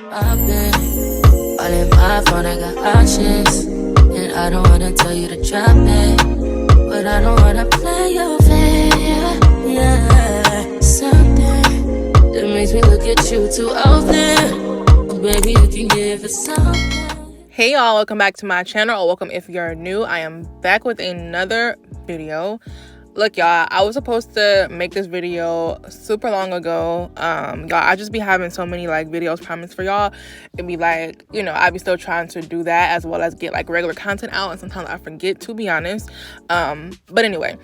I've been all in my phone, I got options, and I don't wanna tell you to drop it, but I don't wanna play your fair. Yeah, something that makes me look at you too often. Baby, you can give it something. Hey y'all, welcome back to my channel, or welcome if you're new. I am back with another video. Look y'all, I was supposed to make this video super long ago. Y'all, I just be having so many like videos promised for y'all. It'd be like, you know, I be still trying to do that as well as get like regular content out, and sometimes I forget, to be honest. But anyway,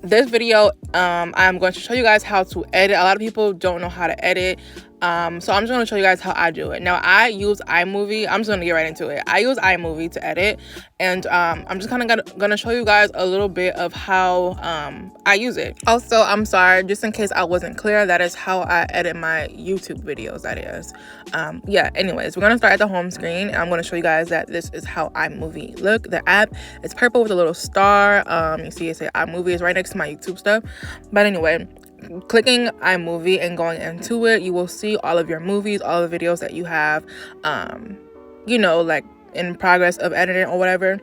this video, I'm going to show you guys how to edit. A lot of people don't know how to edit. So I'm just going to show you guys how I do it. Now, I use Imovie. I'm just going to get right into it. I use Imovie to edit, and I'm just kind of going to show you guys a little bit of how I use it. Also, I'm sorry, just in case I wasn't clear, that is how I edit my YouTube videos, that is. Yeah, anyways, we're going to start at the home screen, and I'm going to show you guys that this is how Imovie look. The app is purple with a little star. You see it say Imovie is right next to my YouTube stuff. But anyway, clicking iMovie and going into it, you will see all of your movies, all the videos that you have, you know, like in progress of editing or whatever.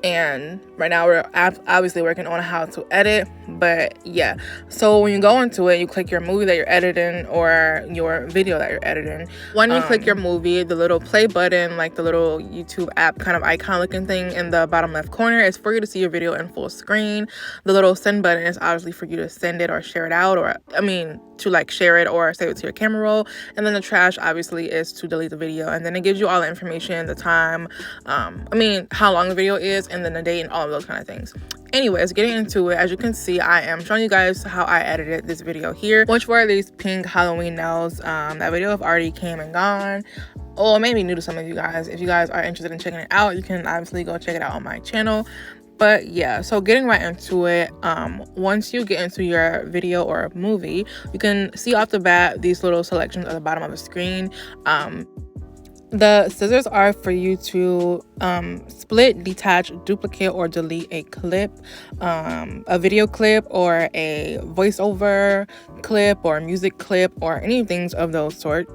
And right now we're obviously working on how to edit, but yeah. So when you go into it, you click your movie that you're editing or your video that you're editing. When you click your movie, the little play button, like the little YouTube app kind of icon looking thing in the bottom left corner, is for you to see your video in full screen. The little send button is obviously for you to send it or share it out, or I mean to like share it or save it to your camera roll. And then the trash obviously is to delete the video, and then it gives you all the information, the time, I mean how long the video is, and then the date and all of those kind of things. Anyways, getting into it, as you can see, I am showing you guys how I edited this video here, which were these pink Halloween nails. That video have already came and gone. Or maybe new to some of you guys. If you guys are interested in checking it out, you can obviously go check it out on my channel. But yeah, so getting right into it, once you get into your video or movie, you can see off the bat these little selections at the bottom of the screen. The scissors are for you to split, detach, duplicate, or delete a clip, a video clip, or a voiceover clip, or a music clip, or anything of those sort.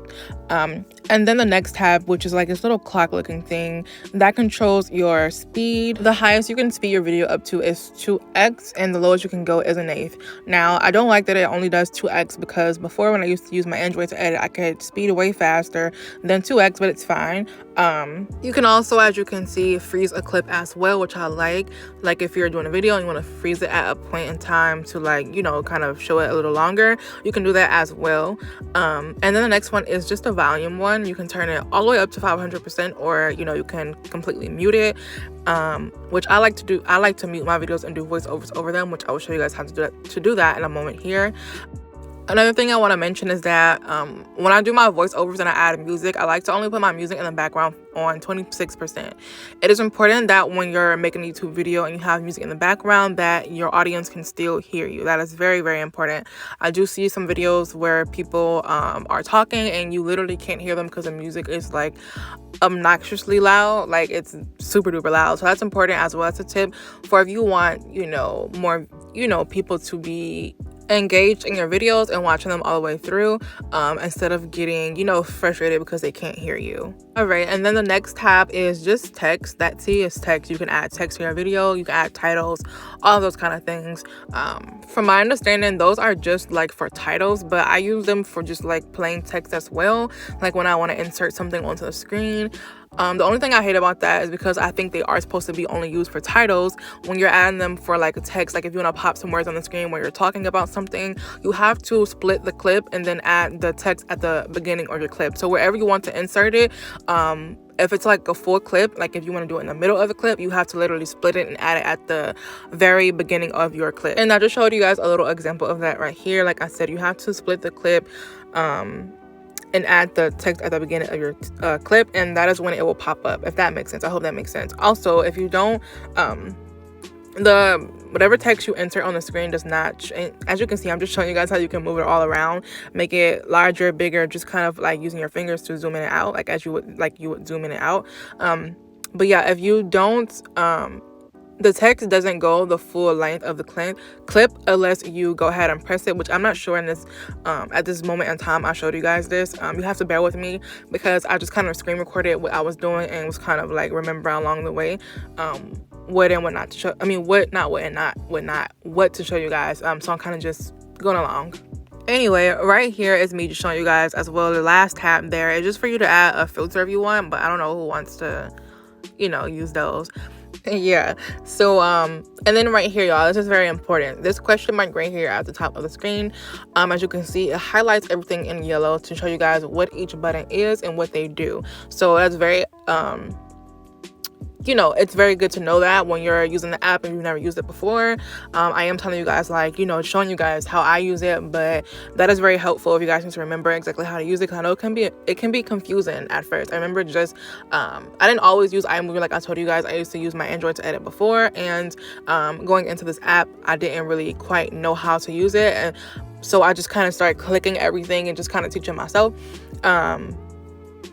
And then the next tab, which is like this little clock looking thing, that controls your speed. The highest you can speed your video up to is 2x, and the lowest you can go is 1/8. Now, I don't like that it only does 2x, because before, when I used to use my Android to edit, I could speed way faster than 2x, but it's fine. You can also, as you can see, freeze a clip as well, which I like if you're doing a video and you want to freeze it at a point in time to, like, you know, kind of show it a little longer, you can do that as well. And then the next one is just a volume one. You can turn it all the way up to 500%, or, you know, you can completely mute it, which I like to do. I like to mute my videos and do voiceovers over them, which I will show you guys how to do that in a moment here. Another thing I want to mention is that when I do my voiceovers and I add music, I like to only put my music in the background on 26%. It is important that when you're making a YouTube video and you have music in the background, that your audience can still hear you. That is very, very important. I do see some videos where people are talking and you literally can't hear them because the music is like obnoxiously loud, like it's super duper loud. So that's important as well as a tip for if you want, you know, more, you know, people to be engaged in your videos and watching them all the way through, instead of getting, you know, frustrated because they can't hear you. All right, and then the next tab is just text. That T is text. You can add text to your video, you can add titles, all those kind of things. From my understanding, those are just like for titles, but I use them for just like plain text as well, like when I want to insert something onto the screen. The only thing I hate about that is because I think they are supposed to be only used for titles. When you're adding them for like a text, like if you want to pop some words on the screen where you're talking about something, you have to split the clip and then add the text at the beginning of your clip. So wherever you want to insert it, if it's like a full clip, like if you want to do it in the middle of the clip, you have to literally split it and add it at the very beginning of your clip. And I just showed you guys a little example of that right here. Like I said, you have to split the clip and add the text at the beginning of your clip, and that is when it will pop up, if that makes sense. I hope that makes sense. Also, if you don't, whatever text you enter on the screen does not, as you can see, I'm just showing you guys how you can move it all around, make it larger, bigger, just kind of like using your fingers to zoom in and out, like as you would zoom in and out. But yeah, if you don't the text doesn't go the full length of the clip unless you go ahead and press it, which I'm not sure in this at this moment in time I showed you guys this. You have to bear with me because I just kind of screen recorded what I was doing and was kind of like remembering along the way what and what not to show, I mean what to show you guys. So I'm kind of just going along. Anyway, right here is me just showing you guys, as well the last tab there is just for you to add a filter if you want, but I don't know who wants to, you know, use those. Yeah, so and then right here, y'all, this is very important. This question mark right here at the top of the screen, as you can see, it highlights everything in yellow to show you guys what each button is and what they do. So that's very you know, it's very good to know that when you're using the app and you've never used it before. I am telling you guys, like, you know, showing you guys how I use it, but that is very helpful if you guys need to remember exactly how to use it, because I know it can be confusing at first. I remember just I didn't always use iMovie like I told you guys. I used to use my Android to edit before, and going into this app I didn't really quite know how to use it, and so I just kind of started clicking everything and just kind of teaching myself.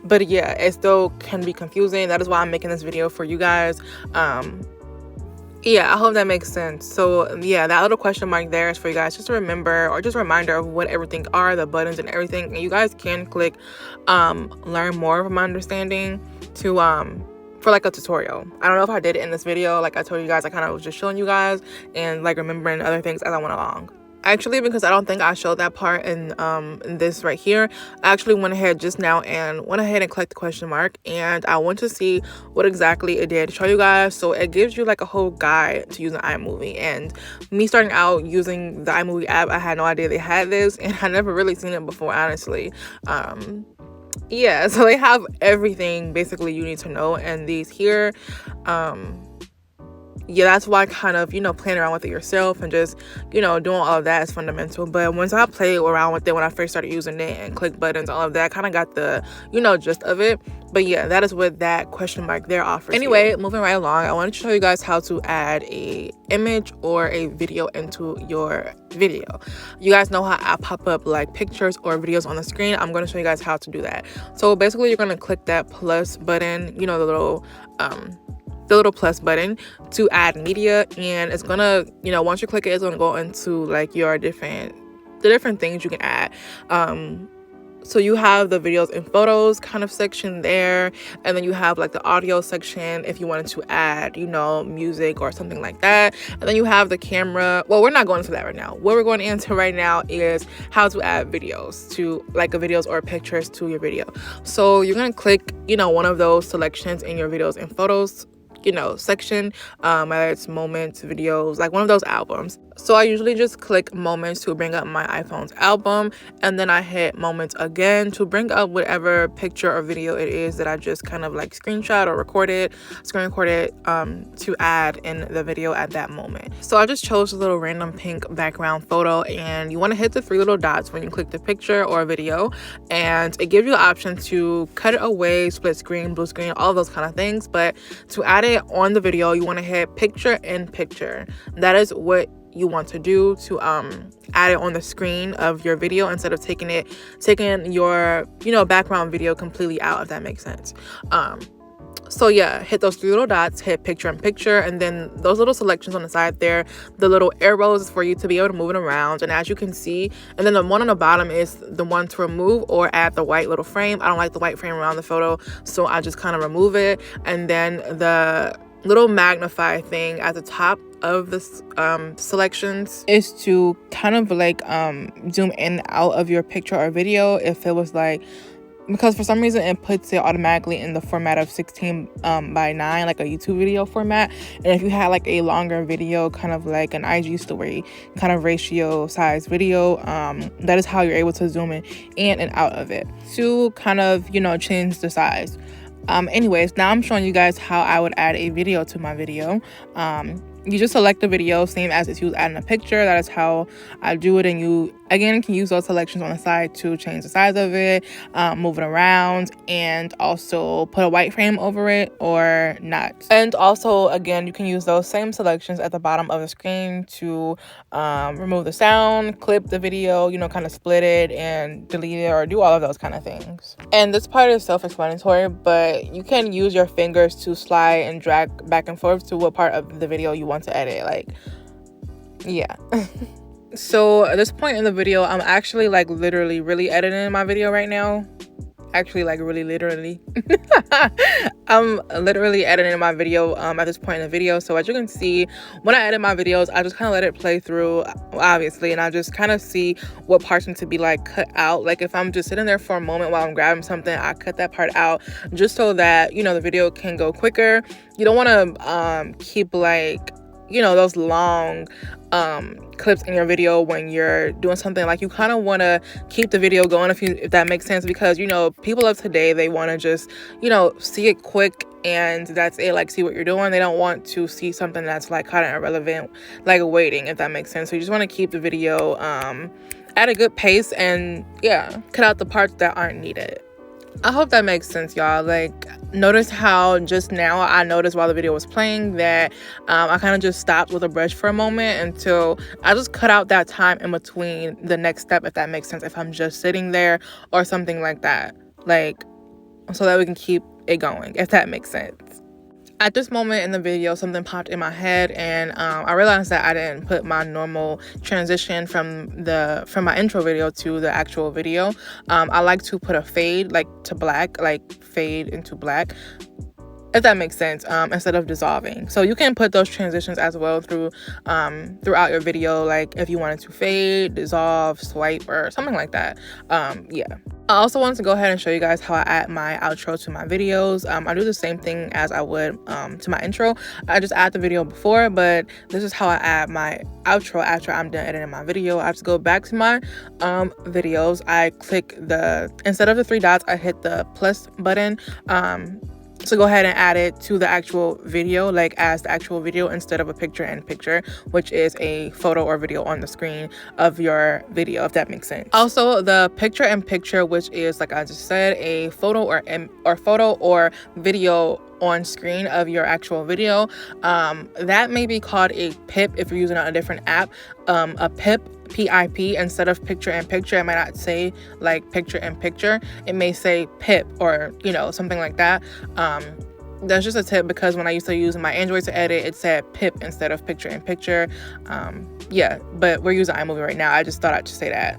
But yeah, it still can be confusing. That is why I'm making this video for you guys. Yeah, I hope that makes sense. So yeah, that little question mark there is for you guys just to remember, or just a reminder of what everything are, the buttons and everything. And you guys can click learn more from my understanding to for like a tutorial. I don't know if I did it in this video. Like I told you guys, I kind of was just showing you guys and like remembering other things as I went along. Actually, because I don't think I showed that part in this right here, I actually went ahead just now and clicked the question mark, and I want to see what exactly it did show you guys. So it gives you like a whole guide to using iMovie, and me starting out using the iMovie app, I had no idea they had this, and I never really seen it before, honestly. Yeah, so they have everything basically you need to know, and these here yeah, that's why kind of, you know, playing around with it yourself and just, you know, doing all of that is fundamental. But once I played around with it, when I first started using it and click buttons, all of that, kind of got the, you know, gist of it. But yeah, that is what that question mark there offers. Anyway, moving right along, I wanted to show you guys how to add a image or a video into your video. You guys know how I pop up like pictures or videos on the screen. I'm going to show you guys how to do that. So basically, you're going to click that plus button, you know, the little plus button to add media, and it's gonna, you know, once you click it, it's gonna go into like your different things you can add. So you have the videos and photos kind of section there, and then you have like the audio section if you wanted to add, you know, music or something like that. And then you have the camera. Well, we're not going into that right now. What we're going into right now is how to add videos to like videos or pictures to your video. So you're gonna click, you know, one of those selections in your videos and photos, you know, section, whether it's moments, videos, like one of those albums. So I usually just click moments to bring up my iPhone's album, and then I hit moments again to bring up whatever picture or video it is that I just kind of like screenshot or screen recorded to add in the video at that moment. So I just chose a little random pink background photo, and you want to hit the 3 little dots when you click the picture or video, and it gives you the option to cut it away, split screen, blue screen, all of those kind of things. But to add it on the video, you want to hit picture in picture. That is what you want to do to add it on the screen of your video, instead of taking your, you know, background video completely out, if that makes sense. So yeah, hit those 3 little dots, hit picture in picture, and then those little selections on the side there, the little arrows for you to be able to move it around. And as you can see, and then the one on the bottom is the one to remove or add the white little frame. I don't like the white frame around the photo, so I just kind of remove it. And then the little magnify thing at the top of the selections is to kind of like zoom in and out of your picture or video if it was like, because for some reason it puts it automatically in the format of 16 by 9, like a YouTube video format. And if you had like a longer video, kind of like an IG story kind of ratio size video, that is how you're able to zoom in and out of it to kind of, you know, change the size. Anyways, now I'm showing you guys how I would add a video to my video. you just select the video, same as if you was adding a picture. That is how I do it. And you again can use those selections on the side to change the size of it, move it around, and also put a white frame over it or not. And also again, you can use those same selections at the bottom of the screen to remove the sound, clip the video, you know, kind of split it and delete it, or do all of those kind of things. And this part is self-explanatory, but you can use your fingers to slide and drag back and forth to what part of the video you want to edit. Like, yeah. So at this point in the video, I'm actually like literally really editing my video right now. Actually, like really literally. I'm literally editing my video at this point in the video. So as you can see, when I edit my videos, I just kind of let it play through, obviously, and I just kind of see what parts need to be like cut out. Like if I'm just sitting there for a moment while I'm grabbing something, I cut that part out just so that, you know, the video can go quicker. You don't want to keep like, you know, those long clips in your video when you're doing something. Like you kind of want to keep the video going, if that makes sense, because, you know, people of today, they want to just, you know, see it quick and that's it, like see what you're doing. They don't want to see something that's like kind of irrelevant, like waiting, if that makes sense. So you just want to keep the video at a good pace and yeah, cut out the parts that aren't needed. I hope that makes sense, y'all. Like, notice how just now I noticed while the video was playing that I kind of just stopped with a brush for a moment until I just cut out that time in between the next step, if that makes sense, if I'm just sitting there or something like that, like so that we can keep it going, if that makes sense. At this moment in the video, something popped in my head, and I realized that I didn't put my normal transition from my intro video to the actual video. I like to put a fade, like to black, like fade into black, if that makes sense, instead of dissolving. So you can put those transitions as well throughout your video, like if you wanted to fade, dissolve, swipe, or something like that. Yeah. I also wanted to go ahead and show you guys how I add my outro to my videos. I do the same thing as I would to my intro. I just add the video before, but this is how I add my outro after I'm done editing my video. I have to go back to my videos. I click instead of the three dots, I hit the plus button to go ahead and add it to the actual video, like as the actual video instead of a picture-in-picture, which is a photo or video on the screen of your video, if that makes sense. Also, the picture-in-picture, which is, like I just said, a photo or video on screen of your actual video, that may be called a PIP if you're using a different app. A PIP, PIP, instead of picture-in-picture. It might not say like picture-in-picture. It may say PIP or, you know, something like that. That's just a tip, because when I used to use my Android to edit, it said PIP instead of picture-in-picture. Yeah, but we're using Imovie right now. I just thought I'd just say that.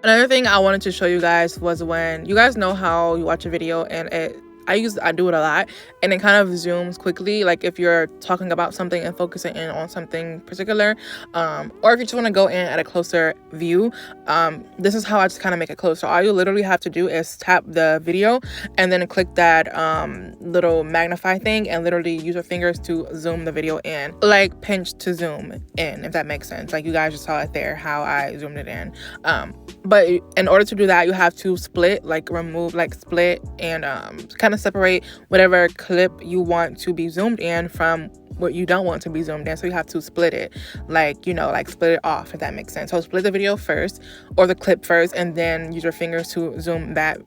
Another thing I wanted to show you guys was when you guys know how you watch a video and I do it a lot, and it kind of zooms quickly, like if you're talking about something and focusing in on something particular, or if you just want to go in at a closer view. This is how I just kind of make it close. So all you literally have to do is tap the video and then click that little magnify thing and literally use your fingers to zoom the video in, like pinch to zoom in, if that makes sense. Like you guys just saw it there, how I zoomed it in. But in order to do that, you have to split, like remove, like split, and kind of separate whatever clip you want to be zoomed in from what you don't want to be zoomed in. So you have to split it, like, you know, like split it off, if that makes sense. So split the video first, or the clip first, and then use your fingers to zoom that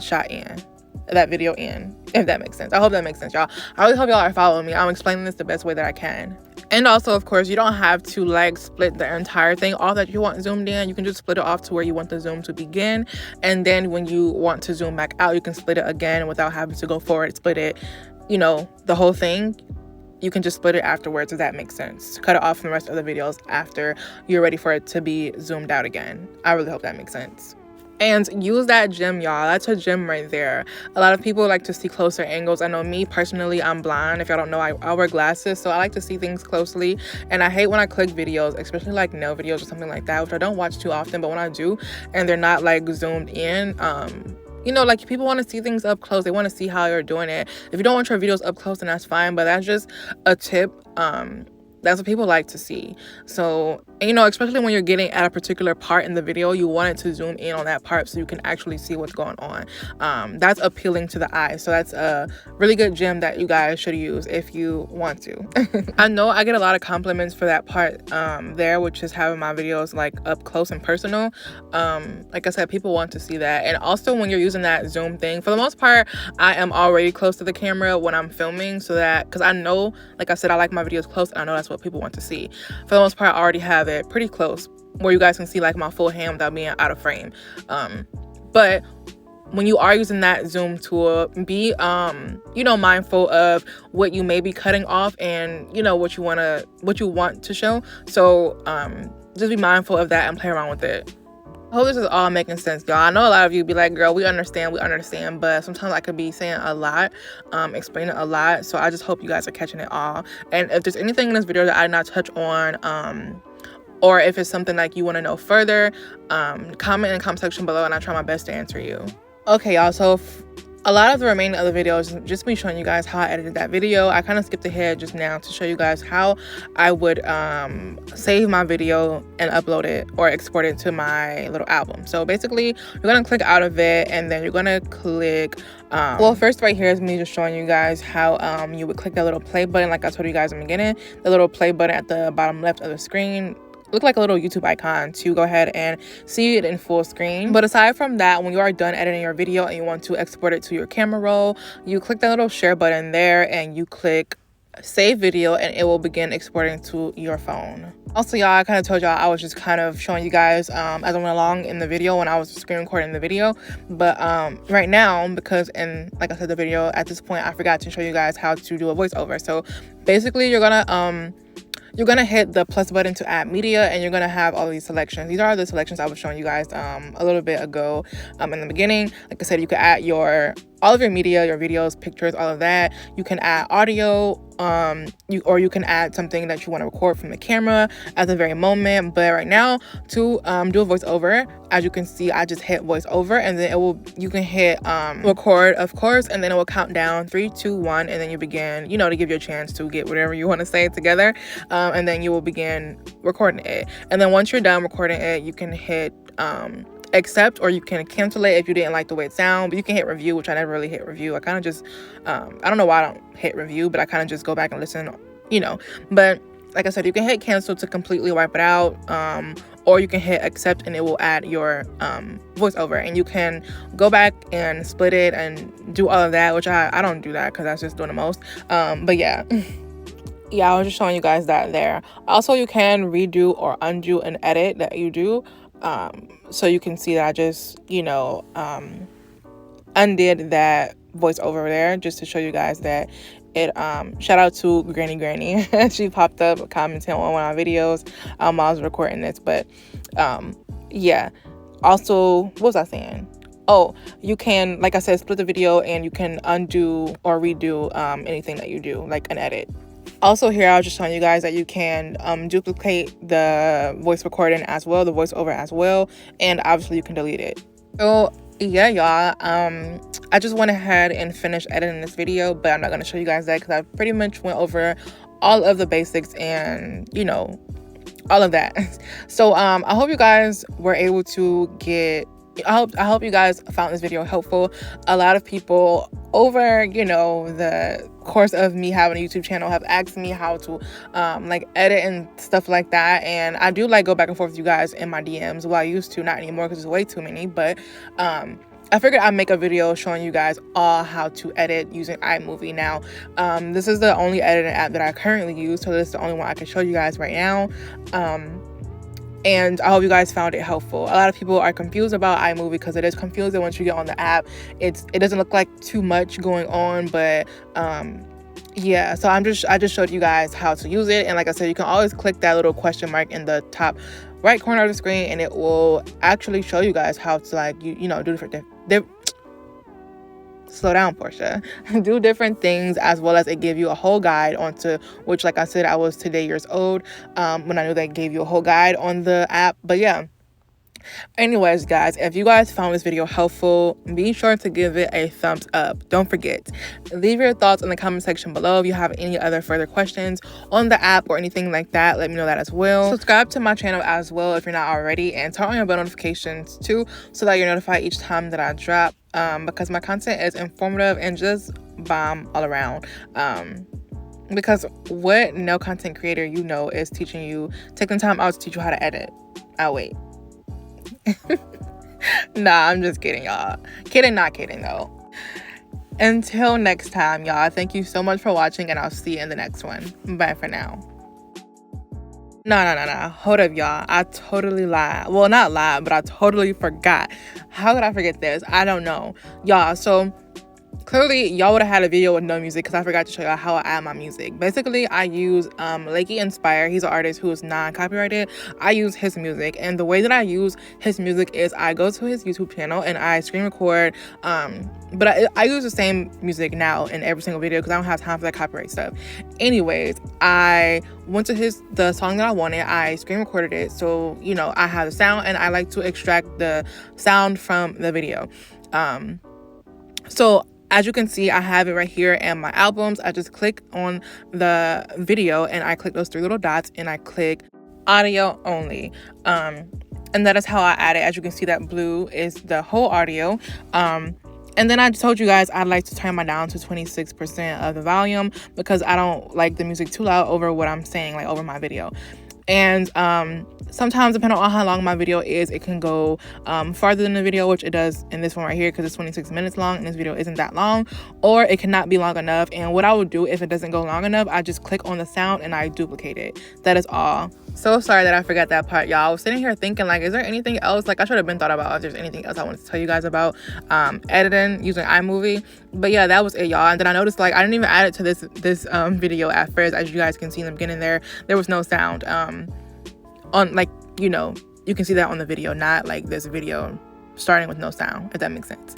shot in, that video in, if that makes sense. I hope that makes sense, y'all. I really hope y'all are following me. I'm explaining this the best way that I can. And also, of course, you don't have to like split the entire thing off that you want zoomed in. You can just split it off to where you want the zoom to begin, and then when you want to zoom back out, you can split it again without having to go forward, split it, you know, the whole thing. You can just split it afterwards, if that makes sense. Cut it off from the rest of the videos after you're ready for it to be zoomed out again. I really hope that makes sense. And use that gem, y'all. That's a gem right there. A lot of people like to see closer angles. I know me personally, I'm blind. If y'all don't know, I wear glasses, so I like to see things closely. And I hate when I click videos, especially like nail videos or something like that, which I don't watch too often, but when I do and they're not like zoomed in, you know, like people want to see things up close. They want to see how you're doing it. If you don't want your videos up close, then that's fine, but that's just a tip. That's what people like to see. So And, you know, especially when you're getting at a particular part in the video, you want it to zoom in on that part so you can actually see what's going on. That's appealing to the eye. So that's a really good gem that you guys should use if you want to. I know I get a lot of compliments for that part there, which is having my videos like up close and personal. Like I said, people want to see that. And also when you're using that zoom thing, for the most part, I am already close to the camera when I'm filming, so that, because I know, like I said, I like my videos close, and I know that's what people want to see. For the most part, I already have it pretty close where you guys can see like my full hand without being out of frame. But when you are using that zoom tool, be you know, mindful of what you may be cutting off and, you know, what you want to show. So just be mindful of that and play around with it. I hope this is all making sense, y'all. I know a lot of you be like, girl, we understand, but sometimes I could be saying a lot, explaining a lot. So I just hope you guys are catching it all. And if there's anything in this video that I did not touch on, or if it's something like you want to know further, comment in the comment section below and I'll try my best to answer you. Okay, y'all, so a lot of the remaining other videos just me showing you guys how I edited that video. I kind of skipped ahead just now to show you guys how I would save my video and upload it or export it to my little album. So basically, you're gonna click out of it and then you're gonna click well, first right here is me just showing you guys how you would click that little play button, like I told you guys in the beginning. The little play button at the bottom left of the screen look like a little YouTube icon to go ahead and see it in full screen. But aside from that, when you are done editing your video and you want to export it to your camera roll, you click that little share button there and you click save video and it will begin exporting to your phone. Also, y'all, I kind of told y'all I was just kind of showing you guys as I went along in the video when I was screen recording the video. But right now, because in, like I said, the video at this point, I forgot to show you guys how to do a voiceover. So basically, you're gonna hit the plus button to add media and you're gonna have all these selections. These are the selections I was showing you guys a little bit ago in the beginning. Like I said, you can add all of your media, your videos, pictures, all of that. You can add audio, or you can add something that you want to record from the camera at the very moment. But right now, to do a voiceover, as you can see, I just hit voiceover and then you can hit record, of course, and then it will count down 3, 2, 1, and then you begin, you know, to give you a chance to get whatever you want to say together, and then you will begin recording it. And then once you're done recording it, you can hit accept, or you can cancel it if you didn't like the way it sounds. But you can hit review, which I never really hit review. I kind of just I don't know why I don't hit review, but I kind of just go back and listen, you know. But like I said, you can hit cancel to completely wipe it out, or you can hit accept and it will add your voiceover, and you can go back and split it and do all of that, which I don't do that because that's just doing the most. But yeah. Yeah, I was just showing you guys that there. Also, you can redo or undo an edit that you do. So you can see that I just, you know, undid that voiceover there just to show you guys that it, shout out to Granny. She popped up commenting on one of my videos while I was recording this. But yeah, also, what was I saying? Oh, you can, like I said, split the video and you can undo or redo anything that you do, like an edit. Also here, I was just showing you guys that you can duplicate the voice recording as well, the voiceover as well, and obviously you can delete it. So yeah, y'all, I just went ahead and finished editing this video, but I'm not going to show you guys that because I pretty much went over all of the basics and, you know, all of that. So I hope you guys were able to get, I hope you guys found this video helpful. A lot of people over, you know, the course of me having a YouTube channel have asked me how to like edit and stuff like that, and I do like go back and forth with you guys in my DMs. Well, I used to, not anymore because there's way too many, but I figured I'd make a video showing you guys all how to edit using iMovie. Now this is the only editing app that I currently use, so this is the only one I can show you guys right now. And I hope you guys found it helpful. A lot of people are confused about iMovie because it is confusing once you get on the app. It doesn't look like too much going on, but yeah. So I just showed you guys how to use it, and like I said, you can always click that little question mark in the top right corner of the screen, and it will actually show you guys how to, like, you know, do different. Slow down, Portia. Do different things, as well as it give you a whole guide onto, which, like I said, I was today years old when I knew they gave you a whole guide on the app. But yeah, Anyways, guys, if you guys found this video helpful, be sure to give it a thumbs up. Don't forget, leave your thoughts in the comment section below. If you have any other further questions on the app or anything like that, let me know that as well. Subscribe to my channel as well if you're not already, and turn on your bell notifications too so that you're notified each time that I drop, because my content is informative and just bomb all around. Because what no content creator is teaching you, taking time out to teach you how to edit. I'll wait. Nah, I'm just kidding, y'all. Kidding, not kidding though. Until next time, y'all, thank you so much for watching, and I'll see you in the next one. Bye for now. No. Hold up, y'all. I totally lied. Well, not lied, but I totally forgot. How could I forget this? I don't know. Y'all, so clearly y'all would have had a video with no music, because I forgot to show y'all how I add my music. Basically, I use Lakey Inspire. He's an artist who is non-copyrighted. I use his music, and the way that I use his music is I go to his YouTube channel and I screen record, but I use the same music now in every single video because I don't have time for that copyright stuff. Anyways, I went to the song that I wanted. I screen recorded it, so I have the sound, and I like to extract the sound from the video. So as you can see, I have it right here in my albums. I just click on the video and I click those three little dots and I click audio only. And that is how I add it. As you can see, that blue is the whole audio. And then I told you guys I'd like to turn my down to 26% of the volume because I don't like the music too loud over what I'm saying, like over my video. And sometimes, depending on how long my video is, it can go farther than the video, which it does in this one right here because it's 26 minutes long and this video isn't that long, or it cannot be long enough. And what I would do if it doesn't go long enough, I just click on the sound and I duplicate it. That is all. So sorry that I forgot that part, y'all. I was sitting here thinking, like, is there anything else? Like, I should have been thought about if there's anything else I wanted to tell you guys about editing using iMovie. But yeah, that was it, y'all. And then I noticed, like, I didn't even add it to this video at first. As you guys can see in the beginning there was no sound on, like, you can see that on the video, not like this video starting with no sound, if that makes sense.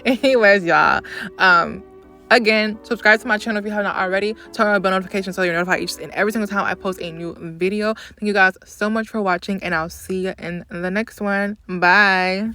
Anyways, y'all, again, subscribe to my channel if you have not already. Turn on bell notifications so you're notified each and every single time I post a new video. Thank you guys so much for watching, and I'll see you in the next one. Bye.